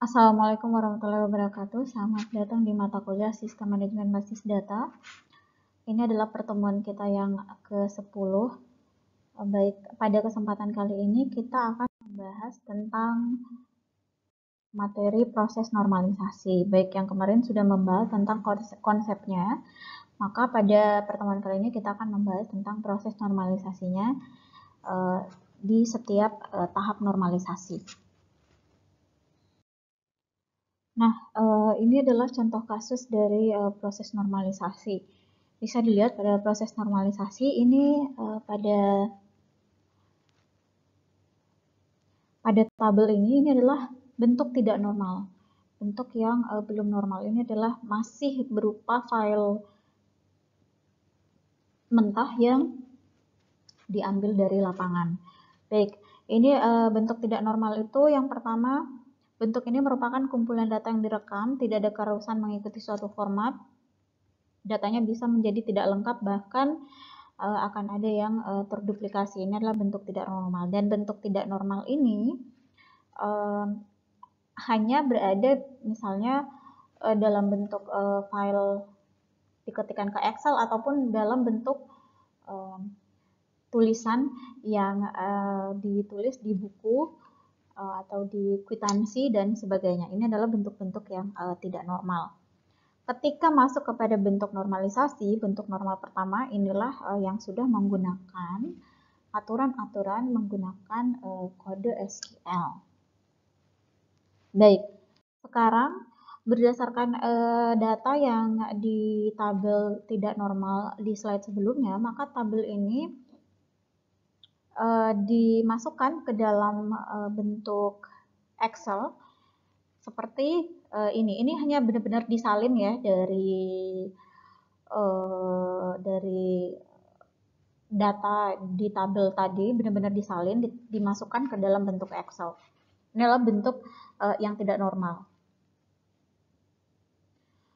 Assalamualaikum warahmatullahi wabarakatuh. Selamat datang di mata kuliah Sistem Manajemen Basis Data. Ini adalah pertemuan kita yang ke-10. Baik, pada kesempatan kali ini kita akan membahas tentang materi proses normalisasi. Baik, yang kemarin sudah membahas tentang konsepnya, maka pada pertemuan kali ini kita akan membahas tentang proses normalisasinya di setiap tahap normalisasi. Nah, ini adalah contoh kasus dari proses normalisasi. Bisa dilihat pada proses normalisasi ini pada tabel ini adalah bentuk tidak normal. Bentuk yang belum normal ini adalah masih berupa file mentah yang diambil dari lapangan. Baik, ini bentuk tidak normal itu yang pertama, bentuk ini merupakan kumpulan data yang direkam, tidak ada keharusan mengikuti suatu format. Datanya bisa menjadi tidak lengkap, bahkan akan ada yang terduplikasi. Ini adalah bentuk tidak normal. Dan bentuk tidak normal ini hanya berada misalnya dalam bentuk file diketikkan ke Excel ataupun dalam bentuk tulisan yang ditulis di buku atau di kwitansi dan sebagainya. Ini adalah bentuk-bentuk yang tidak normal. Ketika masuk kepada bentuk normalisasi, bentuk normal pertama inilah yang sudah menggunakan aturan-aturan menggunakan kode SQL. Baik, sekarang berdasarkan data yang di tabel tidak normal di slide sebelumnya, maka tabel ini dimasukkan ke dalam bentuk Excel seperti ini. Ini hanya benar-benar disalin ya dari data di tabel tadi, benar-benar disalin, dimasukkan ke dalam bentuk Excel. Ini adalah bentuk yang tidak normal.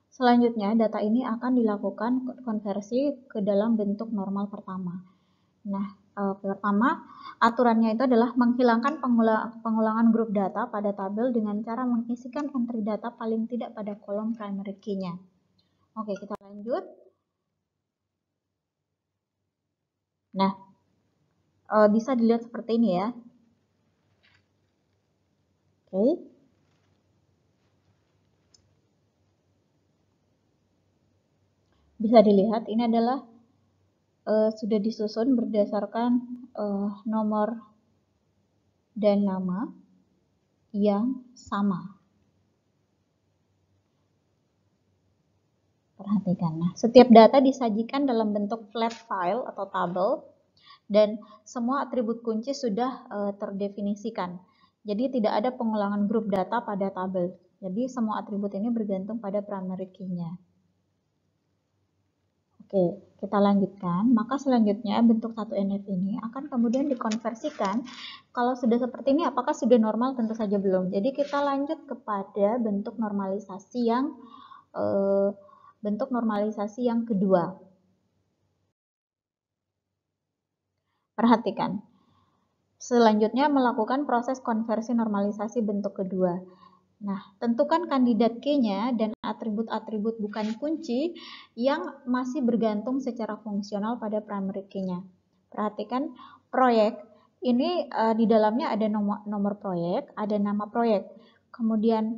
Selanjutnya, data ini akan dilakukan konversi ke dalam bentuk normal pertama. Nah, pertama, aturannya itu adalah menghilangkan pengulangan grup data pada tabel dengan cara mengisikan entry data paling tidak pada kolom primary key-nya. Oke, kita lanjut. Nah, bisa dilihat seperti ini ya. Oke. Bisa dilihat ini adalah sudah disusun berdasarkan nomor dan nama yang sama. Perhatikan. Nah, setiap data disajikan dalam bentuk flat file atau tabel dan semua atribut kunci sudah terdefinisikan. Jadi tidak ada pengulangan grup data pada tabel. Jadi semua atribut ini bergantung pada primary key-nya. Oke, kita lanjutkan. Maka selanjutnya bentuk 1NF ini akan kemudian dikonversikan. Kalau sudah seperti ini, apakah sudah normal? Tentu saja belum. Jadi kita lanjut kepada bentuk normalisasi yang kedua. Perhatikan. Selanjutnya melakukan proses konversi normalisasi bentuk kedua. Nah, tentukan kandidat key-nya dan atribut-atribut bukan kunci yang masih bergantung secara fungsional pada primary key-nya. Perhatikan proyek. Ini di dalamnya ada nomor proyek, ada nama proyek. Kemudian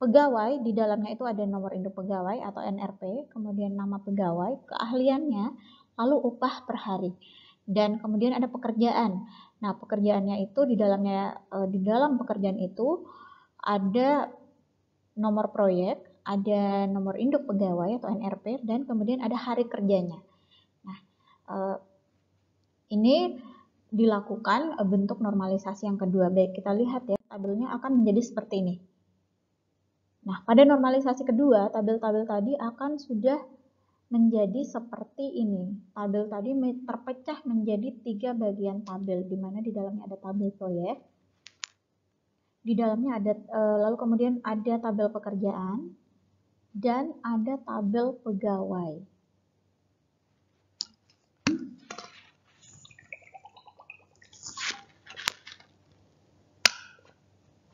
pegawai, di dalamnya itu ada nomor induk pegawai atau NRP, kemudian nama pegawai, keahliannya, lalu upah per hari. Dan kemudian ada pekerjaan. Nah, pekerjaannya itu di dalam pekerjaan itu ada nomor proyek, ada nomor induk pegawai atau NRP, dan kemudian ada hari kerjanya. Nah, ini dilakukan bentuk normalisasi yang kedua. Baik, kita lihat ya, tabelnya akan menjadi seperti ini. Nah, pada normalisasi kedua, tabel-tabel tadi akan sudah menjadi seperti ini. Tabel tadi terpecah menjadi 3 bagian tabel, di mana di dalamnya ada tabel proyek, di dalamnya ada lalu kemudian ada tabel pekerjaan, dan ada tabel pegawai.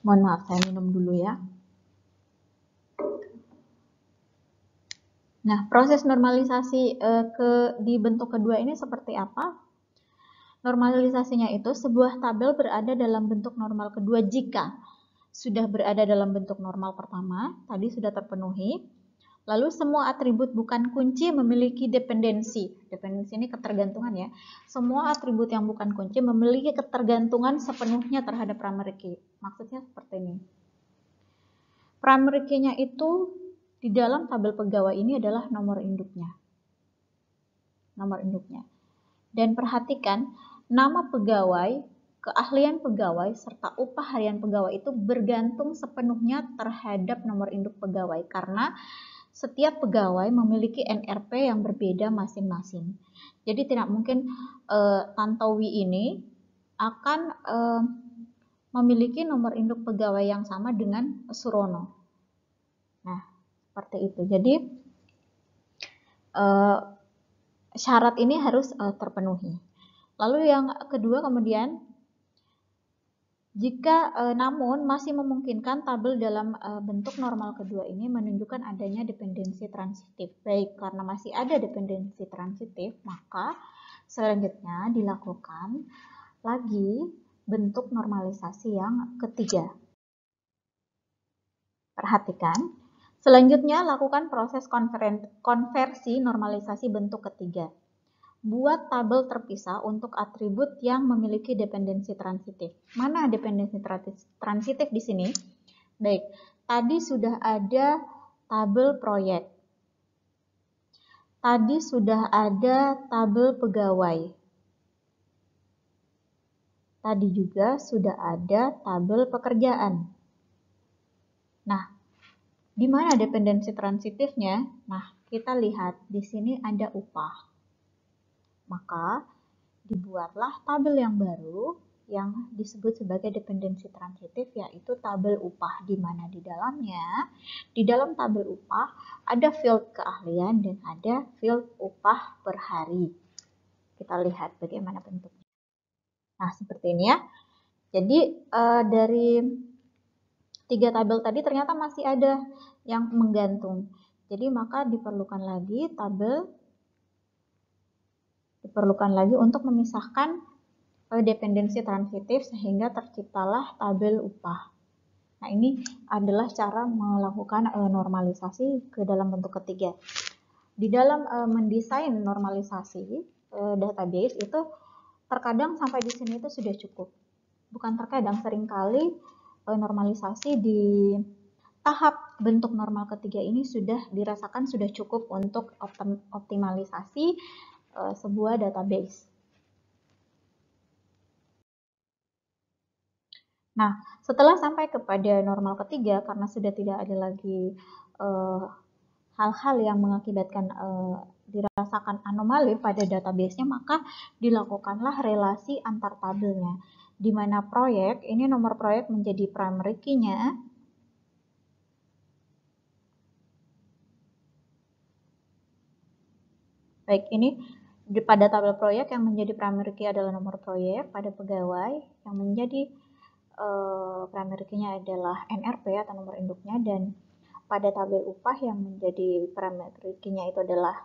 Mohon maaf, saya minum dulu ya. Nah, proses normalisasi di bentuk kedua ini seperti apa? Normalisasinya itu sebuah tabel berada dalam bentuk normal kedua jika sudah berada dalam bentuk normal pertama, tadi sudah terpenuhi. Lalu semua atribut bukan kunci memiliki dependensi. Dependensi ini ketergantungan ya. Semua atribut yang bukan kunci memiliki ketergantungan sepenuhnya terhadap primary key. Maksudnya seperti ini. Primary key-nya itu di dalam tabel pegawai ini adalah nomor induknya. Nomor induknya. Dan perhatikan, nama pegawai, keahlian pegawai, serta upah harian pegawai itu bergantung sepenuhnya terhadap nomor induk pegawai. Karena setiap pegawai memiliki NRP yang berbeda masing-masing. Jadi tidak mungkin Tantowi ini akan memiliki nomor induk pegawai yang sama dengan Surono. Nah, seperti itu. Jadi syarat ini harus terpenuhi. Lalu yang kedua kemudian, jika namun masih memungkinkan tabel dalam bentuk normal kedua ini menunjukkan adanya dependensi transitif. Baik, karena masih ada dependensi transitif, maka selanjutnya dilakukan lagi bentuk normalisasi yang ketiga. Perhatikan, selanjutnya lakukan proses konversi normalisasi bentuk ketiga. Buat tabel terpisah untuk atribut yang memiliki dependensi transitif. Mana dependensi transitif di sini? Baik, tadi sudah ada tabel proyek. Tadi sudah ada tabel pegawai. Tadi juga sudah ada tabel pekerjaan. Nah, di mana dependensi transitifnya? Nah, kita lihat di sini ada upah. Maka dibuatlah tabel yang baru yang disebut sebagai dependensi transitif, yaitu tabel upah, di mana di dalam tabel upah ada field keahlian dan ada field upah per hari. Kita lihat bagaimana bentuknya. Nah, seperti ini ya. Jadi dari 3 tabel tadi ternyata masih ada yang menggantung. Jadi maka diperlukan lagi untuk memisahkan dependensi transitif sehingga terciptalah tabel upah. Nah, ini adalah cara melakukan normalisasi ke dalam bentuk ketiga. Di dalam mendesain normalisasi database itu terkadang sampai di sini itu sudah cukup. Bukan terkadang, seringkali normalisasi di tahap bentuk normal ketiga ini sudah dirasakan sudah cukup untuk optimalisasi sebuah database. Nah, setelah sampai kepada normal ketiga, karena sudah tidak ada lagi hal-hal yang mengakibatkan dirasakan anomali pada database-nya, maka dilakukanlah relasi antar tabelnya. Di mana proyek, ini nomor proyek menjadi primary key-nya. Baik, ini pada tabel proyek yang menjadi primary key adalah nomor proyek, pada pegawai yang menjadi primary key-nya adalah NRP atau nomor induknya, dan pada tabel upah yang menjadi primary key-nya itu adalah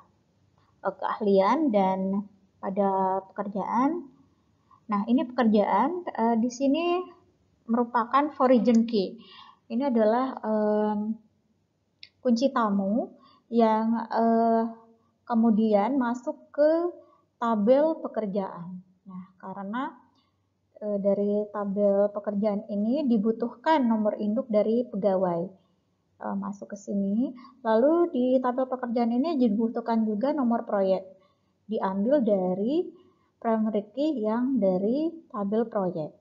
keahlian, dan pada pekerjaan. Nah, ini pekerjaan di sini merupakan origin key. Ini adalah kunci tamu yang kemudian masuk ke tabel pekerjaan. Nah, karena dari tabel pekerjaan ini dibutuhkan nomor induk dari pegawai masuk ke sini. Lalu di tabel pekerjaan ini dibutuhkan juga nomor proyek, diambil dari primary key yang dari tabel proyek.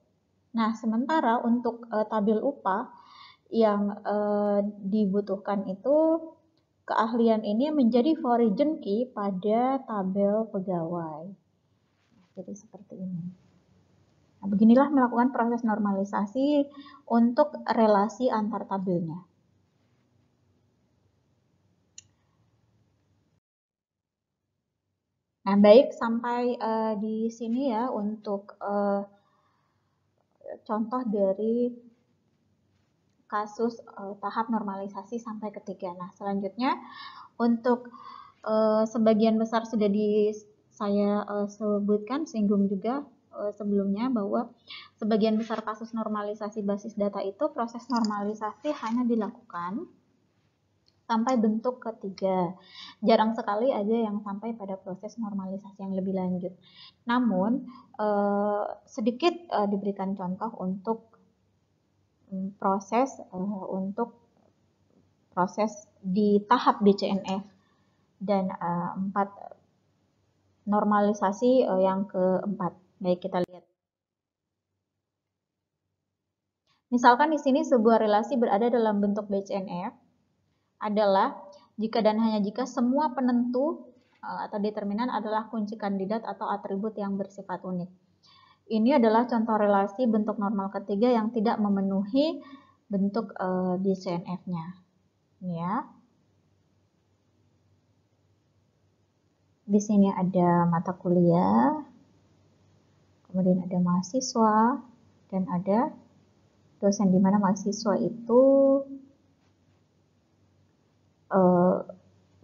Nah, sementara untuk tabel upah yang dibutuhkan itu keahlian ini menjadi origin key pada tabel pegawai. Jadi seperti ini. Nah, beginilah melakukan proses normalisasi untuk relasi antar tabelnya. Nah, baik, sampai di sini ya untuk contoh dari kasus tahap normalisasi sampai ketiga. Nah, selanjutnya untuk sebagian besar sudah saya sebutkan, singgung juga sebelumnya, bahwa sebagian besar kasus normalisasi basis data itu proses normalisasi hanya dilakukan sampai bentuk ketiga. Jarang sekali aja yang sampai pada proses normalisasi yang lebih lanjut. Namun sedikit diberikan contoh untuk proses di tahap BCNF dan 4 normalisasi yang keempat. Baik, kita lihat. Misalkan di sini sebuah relasi berada dalam bentuk BCNF adalah jika dan hanya jika semua penentu atau determinan adalah kunci kandidat atau atribut yang bersifat unik. Ini adalah contoh relasi bentuk normal ketiga yang tidak memenuhi bentuk BCNF-nya. Ya. Di sini ada mata kuliah, kemudian ada mahasiswa, dan ada dosen, di mana mahasiswa itu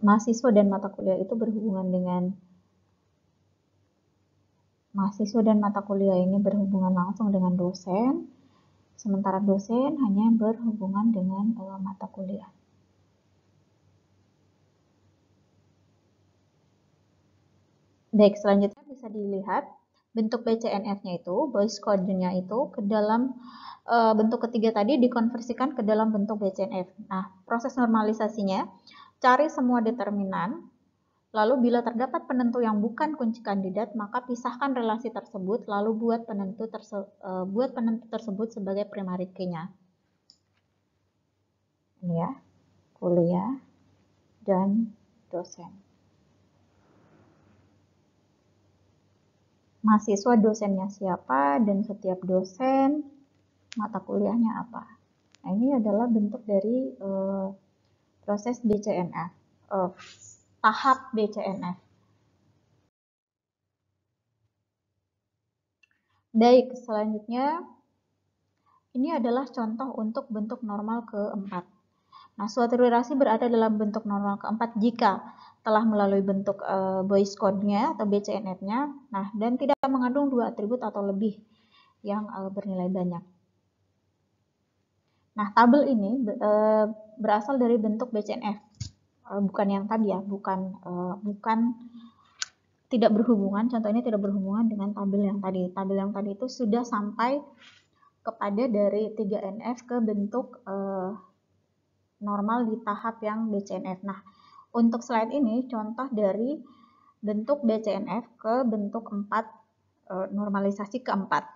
mahasiswa dan mata kuliah itu berhubungan dengan mahasiswa dan mata kuliah ini berhubungan langsung dengan dosen, sementara dosen hanya berhubungan dengan mata kuliah. Baik, selanjutnya bisa dilihat bentuk BCNF-nya itu, Boyce code-nya itu ke dalam bentuk ketiga tadi dikonversikan ke dalam bentuk BCNF. Nah, proses normalisasinya, cari semua determinan, lalu bila terdapat penentu yang bukan kunci kandidat, maka pisahkan relasi tersebut, lalu buat penentu tersebut sebagai primary key-nya. Ini ya, kuliah dan dosen. Mahasiswa dosennya siapa, dan setiap dosen mata kuliahnya apa. Nah, ini adalah bentuk dari proses BCNF, tahap BCNF. Baik, selanjutnya ini adalah contoh untuk bentuk normal keempat. Nah, suatu relasi berada dalam bentuk normal keempat jika telah melalui bentuk Boyce code-nya atau BCNF-nya, nah, dan tidak mengandung dua atribut atau lebih yang bernilai banyak. Nah, tabel ini berasal dari bentuk BCNF, bukan yang tadi ya, bukan tidak berhubungan. Contoh ini tidak berhubungan dengan tabel yang tadi. Tabel yang tadi itu sudah sampai kepada dari 3NF ke bentuk normal di tahap yang BCNF. Nah, untuk slide ini contoh dari bentuk BCNF ke bentuk 4, normalisasi keempat.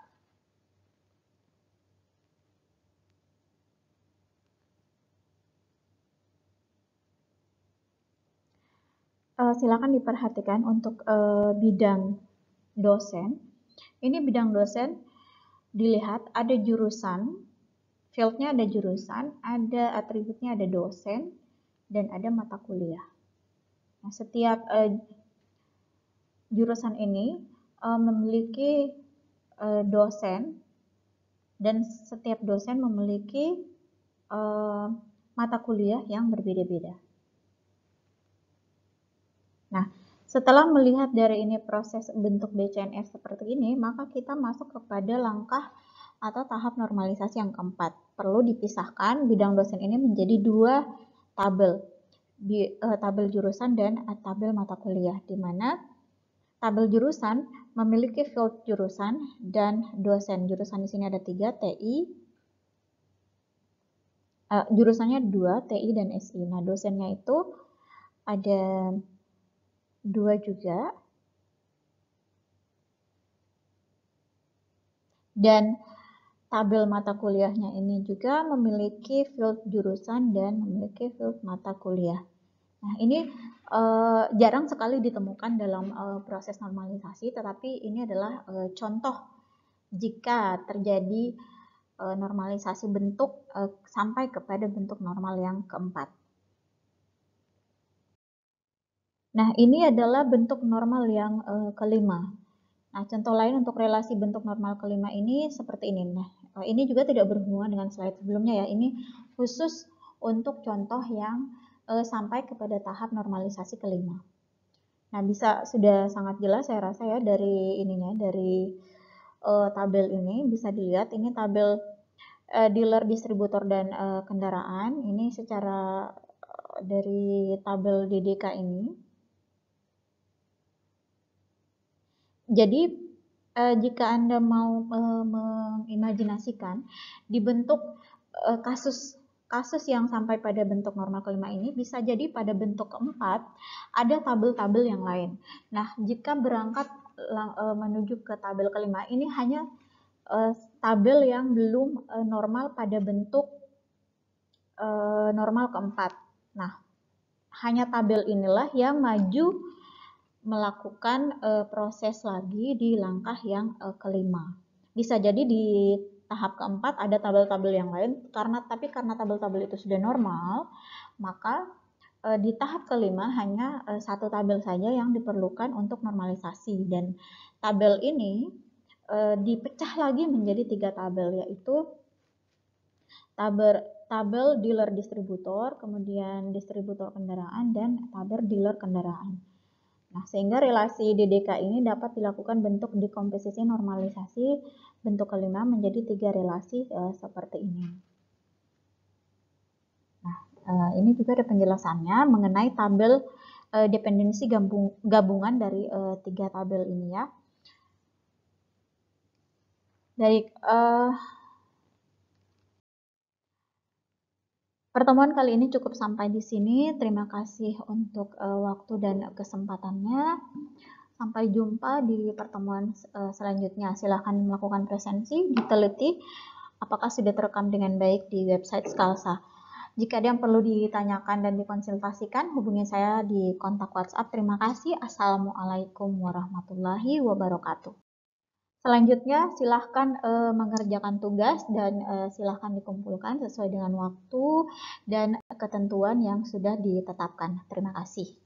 Silakan diperhatikan untuk bidang dosen. Ini bidang dosen, dilihat ada jurusan, fieldnya ada jurusan, ada atributnya ada dosen, dan ada mata kuliah. Nah, setiap jurusan ini memiliki dosen, dan setiap dosen memiliki mata kuliah yang berbeda-beda. Nah, setelah melihat dari ini proses bentuk BCNF seperti ini, maka kita masuk kepada langkah atau tahap normalisasi yang keempat. Perlu dipisahkan bidang dosen ini menjadi dua tabel, tabel jurusan dan tabel mata kuliah, di mana tabel jurusan memiliki field jurusan dan dosen. Jurusan di sini ada 3, TI, jurusannya 2, TI dan SI. Nah, dosennya itu ada 2 juga. Dan tabel mata kuliahnya ini juga memiliki field jurusan dan memiliki field mata kuliah. Nah, ini jarang sekali ditemukan dalam proses normalisasi, tetapi ini adalah contoh jika terjadi normalisasi bentuk sampai kepada bentuk normal yang keempat. Nah, ini adalah bentuk normal yang kelima. Nah, contoh lain untuk relasi bentuk normal kelima ini seperti ini. Nah, Ini juga tidak berhubungan dengan slide sebelumnya ya, ini khusus untuk contoh yang sampai kepada tahap normalisasi kelima. Nah, sudah sangat jelas saya rasa ya dari ininya, dari tabel ini bisa dilihat, ini tabel dealer, distributor, dan kendaraan. Ini secara dari tabel DDK ini. Jadi jika Anda mau mengimajinasikan dibentuk kasus yang sampai pada bentuk normal kelima ini, bisa jadi pada bentuk keempat ada tabel-tabel yang lain. Nah, jika berangkat menuju ke tabel kelima ini hanya tabel yang belum normal pada bentuk normal keempat. Nah, hanya tabel inilah yang maju melakukan proses lagi di langkah yang kelima. Bisa jadi di tahap keempat ada tabel-tabel yang lain, tapi karena tabel-tabel itu sudah normal, maka di tahap kelima hanya satu tabel saja yang diperlukan untuk normalisasi, dan tabel ini dipecah lagi menjadi 3 tabel, yaitu tabel dealer distributor, kemudian distributor kendaraan, dan tabel dealer kendaraan. Nah, sehingga relasi DDK ini dapat dilakukan bentuk dekomposisi normalisasi bentuk kelima menjadi 3 relasi seperti ini. Nah, ini juga ada penjelasannya mengenai tabel dependensi gabungan dari 3 tabel ini ya. Baik, pertemuan kali ini cukup sampai di sini. Terima kasih untuk waktu dan kesempatannya. Sampai jumpa di pertemuan selanjutnya. Silahkan melakukan presensi, diteliti apakah sudah terekam dengan baik di website Scalsa. Jika ada yang perlu ditanyakan dan dikonsultasikan, hubungi saya di kontak WhatsApp. Terima kasih. Assalamualaikum warahmatullahi wabarakatuh. Selanjutnya silahkan mengerjakan tugas dan silahkan dikumpulkan sesuai dengan waktu dan ketentuan yang sudah ditetapkan. Terima kasih.